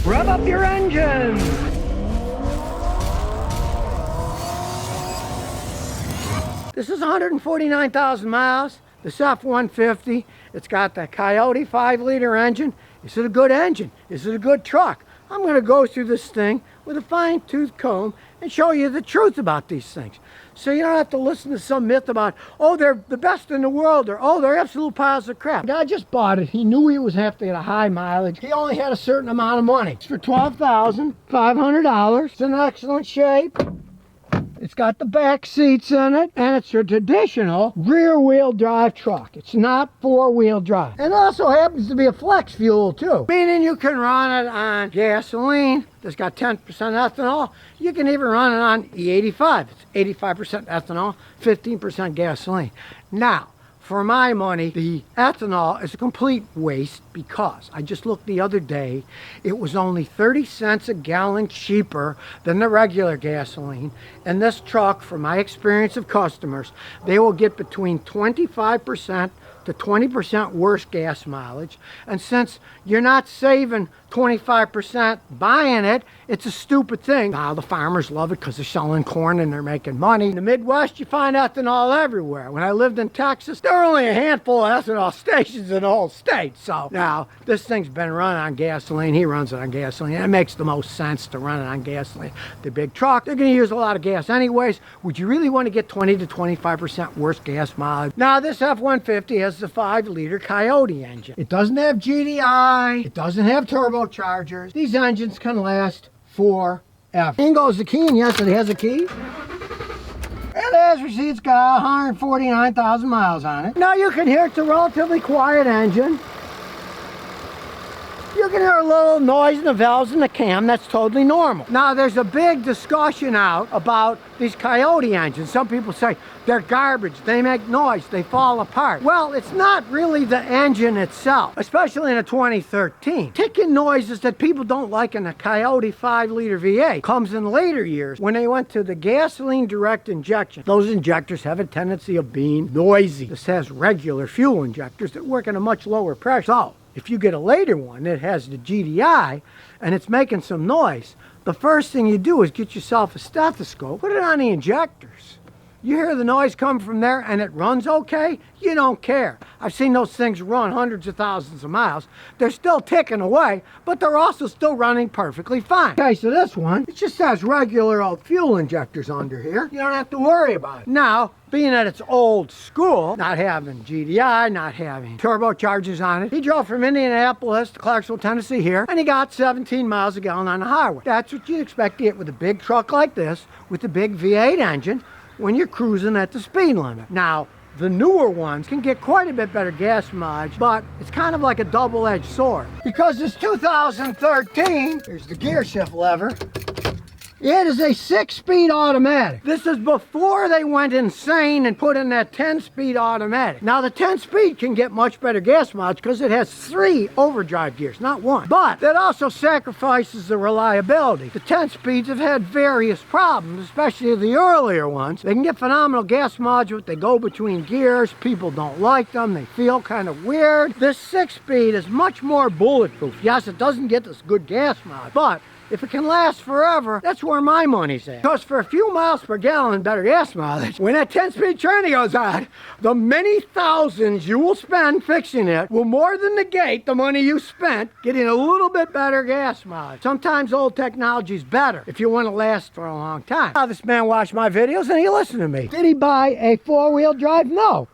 Rev up your engine. This is 149,000 miles. This F-150, it's got the Coyote 5-liter engine. Is it a good engine? Is it a good truck? I'm going to go through this thing with a fine-tooth comb and show you the truth about these things. So you don't have to listen to some myth about, oh, they're the best in the world, or oh, they're absolute piles of crap. The guy just bought it. He knew he was going to have to get a high mileage. He only had a certain amount of money. It's for $12,500. It's in excellent shape. It's got the back seats in it, and it's a traditional rear-wheel drive truck. It's not four-wheel drive. And it also happens to be a flex fuel, too. Meaning you can run it on gasoline that's got 10% ethanol. You can even run it on E85. It's 85% ethanol, 15% gasoline. Now, for my money, the ethanol is a complete waste because I just looked the other day, it was only 30 cents a gallon cheaper than the regular gasoline. And this truck, from my experience of customers, they will get between 25% to 20% worse gas mileage. And since you're not saving 25% buying it, it's a stupid thing. Now the farmers love it because they're selling corn and they're making money. In the Midwest, you find ethanol everywhere. When I lived in Texas, there were only a handful of ethanol stations in the whole state. So now this thing's been run on gasoline. He runs it on gasoline. It makes the most sense to run it on gasoline. The big truck, they're going to use a lot of gas anyways. Would you really want to get 20 to 25% worse gas mileage? Now this F-150 has the 5-liter Coyote engine. It doesn't have GDI. It doesn't have turbochargers. These engines can last forever. In goes the key, and yes, it has a key. And as you see, it's got 149,000 miles on it. Now you can hear it's a relatively quiet engine. You can hear a little noise in the valves and the cam. That's totally normal. Now there's a big discussion out about these Coyote engines. Some people say they're garbage, they make noise, they fall apart. Well, it's not really the engine itself, especially in a 2013. Ticking noises that people don't like in a Coyote 5-liter V8 comes in later years when they went to the gasoline direct injection. Those injectors have a tendency of being noisy. This has regular fuel injectors that work at a much lower pressure. So if you get a later one that has the GDI and it's making some noise, the first thing you do is get yourself a stethoscope, put it on the injectors. You hear the noise come from there and it runs okay, you don't care. I've seen those things run hundreds of thousands of miles. They're still ticking away, but they're also still running perfectly fine. Okay, so this one, it just has regular old fuel injectors under here. You don't have to worry about it. Now, being that it's old school, not having GDI, not having turbochargers on it, he drove from Indianapolis to Clarksville, Tennessee here, and he got 17 miles a gallon on the highway. That's what you'd expect to get with a big truck like this, with a big V8 engine, when you're cruising at the speed limit. Now, the newer ones can get quite a bit better gas mileage, but it's kind of like a double-edged sword. Because this 2013, here's the gear shift lever, it is a 6-speed automatic. This is before they went insane and put in that 10-speed automatic. Now the 10-speed can get much better gas mileage because it has 3 overdrive gears, not 1. But that also sacrifices the reliability. The 10-speeds have had various problems, especially the earlier ones. They can get phenomenal gas mileage, but they go between gears. People don't like them. They feel kind of weird. This 6-speed is much more bulletproof. Yes, it doesn't get this good gas mileage, but if it can last forever, that's where my money's at. Because for a few miles per gallon better gas mileage, when that 10-speed tranny goes on, the many thousands you will spend fixing it will more than negate the money you spent getting a little bit better gas mileage. Sometimes old technology's better if you want to last for a long time. Now this man watched my videos and he listened to me. Did he buy a 4-wheel drive? No.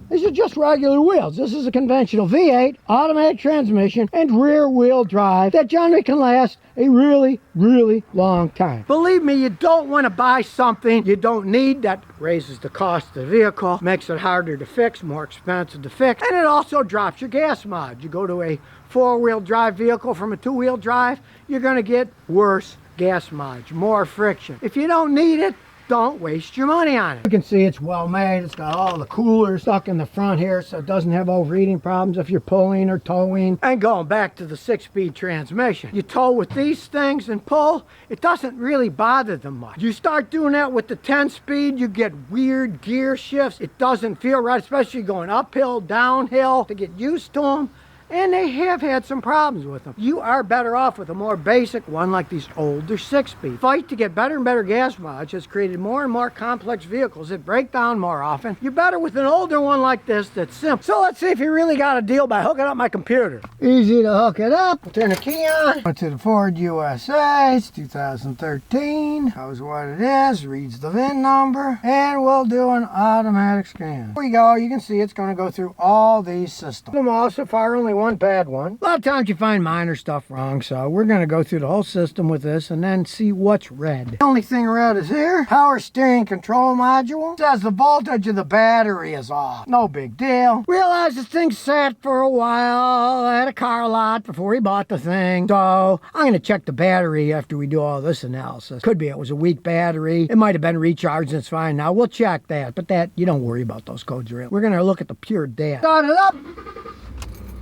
These are just regular wheels. This is a conventional V8, automatic transmission, and rear-wheel drive that generally can last a really, really long time. Believe me, you don't want to buy something you don't need. That raises the cost of the vehicle, makes it harder to fix, more expensive to fix, and it also drops your gas mileage. You go to a 4-wheel drive vehicle from a 2-wheel drive, you're going to get worse gas mileage, more friction. If you don't need it, don't waste your money on it. You can see it's well made. It's got all the coolers stuck in the front here so it doesn't have overheating problems if you're pulling or towing. And going back to the 6-speed transmission, you tow with these things and pull, it doesn't really bother them much. You start doing that with the 10-speed, you get weird gear shifts. It doesn't feel right, especially going uphill, downhill, to get used to them. and they have had some problems with them. You are better off with a more basic one like these older 6-speed. Fight to get better and better gas mileage has created more and more complex vehicles that break down more often. You're better with an older one like this that's simple. So let's see if you really got a deal by hooking up my computer. Easy to hook it up. Turn the key on. Go to the Ford USA. It's 2013. Shows what it is. Reads the VIN number. And we'll do an automatic scan. Here we go. You can see it's going to go through all these systems. Them all so far, only one bad one. A lot of times you find minor stuff wrong, so we're going to go through the whole system with this and then see what's red. The only thing red is here. Power steering control module. It says the voltage of the battery is off. No big deal. Realize this thing sat for a while at a car lot before we bought the thing. So I'm going to check the battery after we do all this analysis. Could be it was a weak battery. It might have been recharged and it's fine now. We'll check that, but that you don't worry about those codes really. We're going to look at the pure data. Start it up.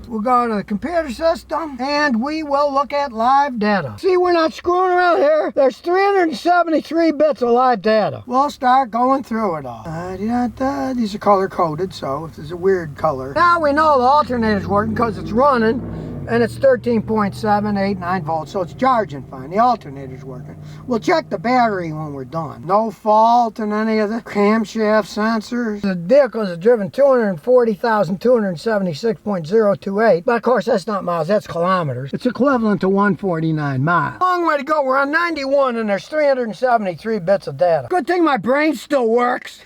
We'll go to the computer system and we will look at live data. See, we're not screwing around here. There's 373 bits of live data. We'll start going through it all. These are color coded, so if there's a weird color. Now we know the alternator's working because it's running and it's 13.789 volts, so it's charging fine. The alternator's working. We'll check the battery when we're done. No fault in any of the camshaft sensors. The vehicle has driven 240,276.028, but of course that's not miles, that's kilometers. It's equivalent to 149 miles. Long way to go. We're on 91 and there's 373 bits of data. Good thing my brain still works.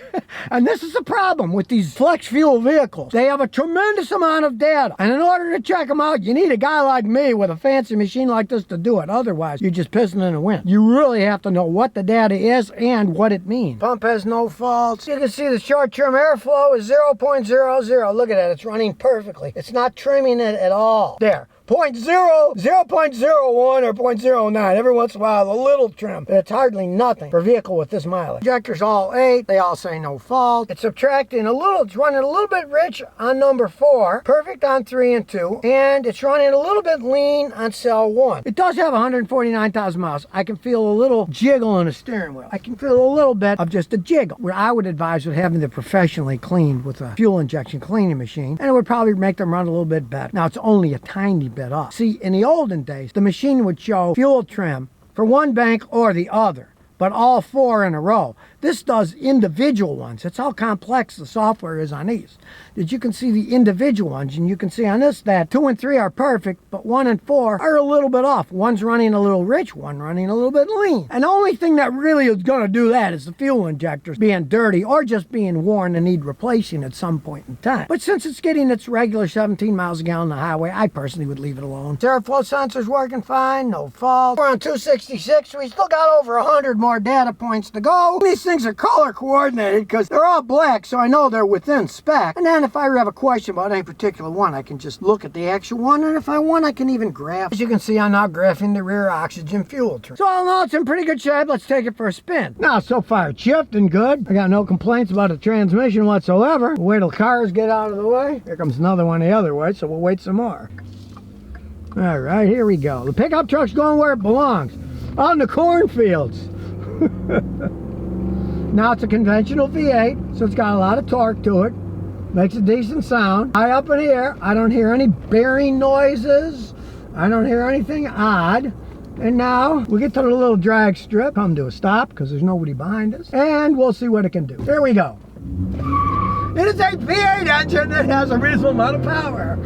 And this is the problem with these flex fuel vehicles. They have a tremendous amount of data, and in order to check them out, you need a guy like me with a fancy machine like this to do it. Otherwise, you're just pissing in the wind. You really have to know what the data is and what it means. Pump has no faults. You can see the short-term airflow is 0.00. Look at that. It's running perfectly. It's not trimming it at all. There. 0.01 or 0.09. Every once in a while, a little trim. But it's hardly nothing for a vehicle with this mileage. Injectors all 8. They all say no fault. It's subtracting a little. It's running a little bit rich on number 4. Perfect on 3 and 2. And it's running a little bit lean on cell 1. It does have 149,000 miles. I can feel a little jiggle in the steering wheel. I can feel a little bit of just a jiggle. Where I would advise with having them professionally cleaned with a fuel injection cleaning machine. And it would probably make them run a little bit better. Now, it's only a tiny bit up. See, in the olden days, the machine would show fuel trim for one bank or the other, but all 4 in a row. This does individual ones. That's how complex the software is on these. That you can see the individual ones, and you can see on this that 2 and 3 are perfect, but 1 and 4 are a little bit off. One's running a little rich, one running a little bit lean. And the only thing that really is going to do that is the fuel injectors being dirty or just being worn and need replacing at some point in time. But since it's getting its regular 17 miles a gallon on the highway, I personally would leave it alone. Airflow sensor's working fine, no fault. We're on 266. We still got over 100 more data points to go. These things are color coordinated because they're all black, so I know they're within spec. And then if I have a question about any particular one, I can just look at the actual one, and if I want, I can even graph. As you can see, I'm now graphing the rear oxygen fuel trim. So all in all, it's in pretty good shape. Let's take it for a spin. Now, so far, it's shifting good. I got no complaints about the transmission whatsoever. We'll wait till cars get out of the way. Here comes another one the other way, so we'll wait some more. All right, here we go. The pickup truck's going where it belongs, out in the cornfields. Now it's a conventional V8, so it's got a lot of torque to it. Makes a decent sound. High up in here, I don't hear any bearing noises. I don't hear anything odd. And now we get to the little drag strip, come to a stop because there's nobody behind us, and we'll see what it can do. Here we go. It is a V8 engine that has a reasonable amount of power.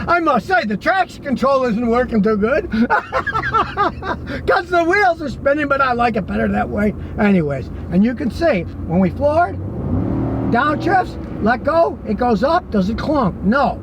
I must say, the traction control isn't working too good. Because the wheels are spinning, but I like it better that way. Anyways, and you can see, when we floored, downshifts, let go, it goes up, does it clunk? No.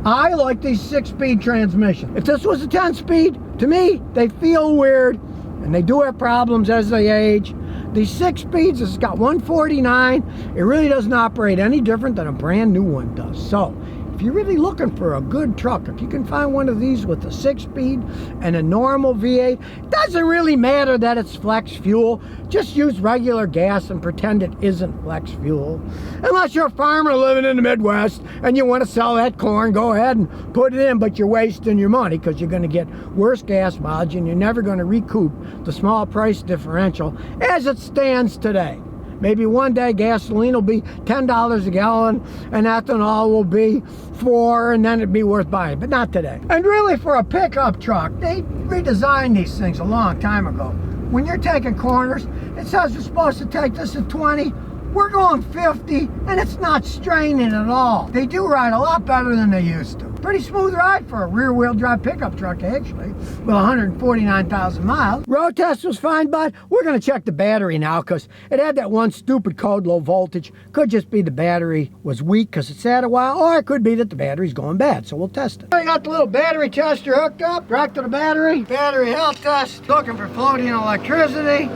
I like these 6-speed transmissions. If this was a 10-speed, to me, they feel weird, and they do have problems as they age. These 6 speeds, it's got 149. It really doesn't operate any different than a brand new one does. So, if you're really looking for a good truck, if you can find one of these with a 6-speed and a normal V8, it doesn't really matter that it's flex fuel. Just use regular gas and pretend it isn't flex fuel. Unless you're a farmer living in the Midwest and you want to sell that corn, go ahead and put it in, but you're wasting your money because you're going to get worse gas mileage and you're never going to recoup the small price differential as it stands today. Maybe one day gasoline will be $10 a gallon and ethanol will be $4, and then it'd be worth buying, but not today. And really, for a pickup truck, they redesigned these things a long time ago. When you're taking corners, it says you're supposed to take this at 20. We're going 50, and it's not straining at all. They do ride a lot better than they used to. Pretty smooth ride for a rear-wheel drive pickup truck, actually, with 149,000 miles. Road test was fine, bud. We're gonna check the battery now, because it had that one stupid code, low voltage. Could just be the battery was weak because it sat a while, or it could be that the battery's going bad, so we'll test it. We got the little battery tester hooked up, right to the battery. Battery health test, looking for floating electricity.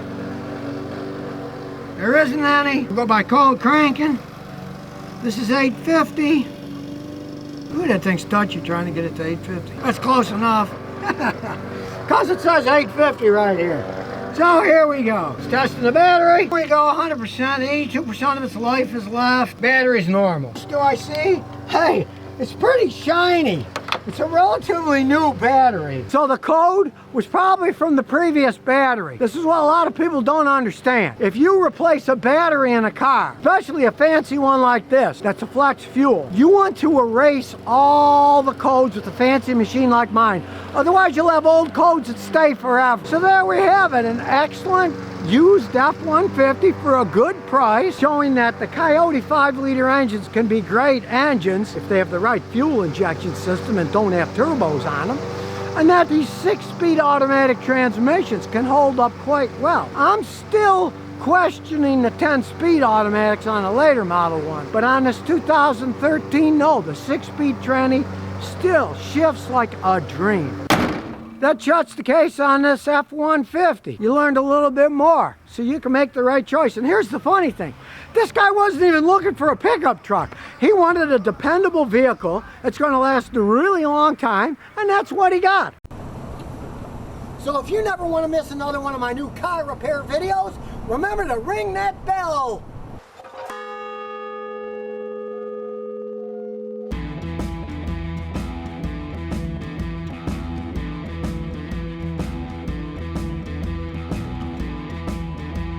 There isn't any. We'll go by cold cranking. This is 850. Ooh, that thing's touchy trying to get it to 850. That's close enough. Because it says 850 right here. So here we go. It's testing the battery. Here we go, 100%. 82% of its life is left. Battery's normal. What do I see? Hey, it's pretty shiny. It's a relatively new battery. So the code was probably from the previous battery. This is what a lot of people don't understand. If you replace a battery in a car, especially a fancy one like this, that's a flex fuel, you want to erase all the codes with a fancy machine like mine. Otherwise, you'll have old codes that stay forever. So there we have it, an excellent used F-150 for a good price, showing that the Coyote 5-liter engines can be great engines if they have the right fuel injection system and don't have turbos on them, and that these 6-speed automatic transmissions can hold up quite well. I'm still questioning the 10-speed automatics on a later model one, but on this 2013, no, the 6-speed tranny still shifts like a dream. That shuts the case on this F-150. You learned a little bit more, so you can make the right choice. And here's the funny thing. This guy wasn't even looking for a pickup truck. He wanted a dependable vehicle that's going to last a really long time, and that's what he got. So if you never want to miss another one of my new car repair videos, remember to ring that bell.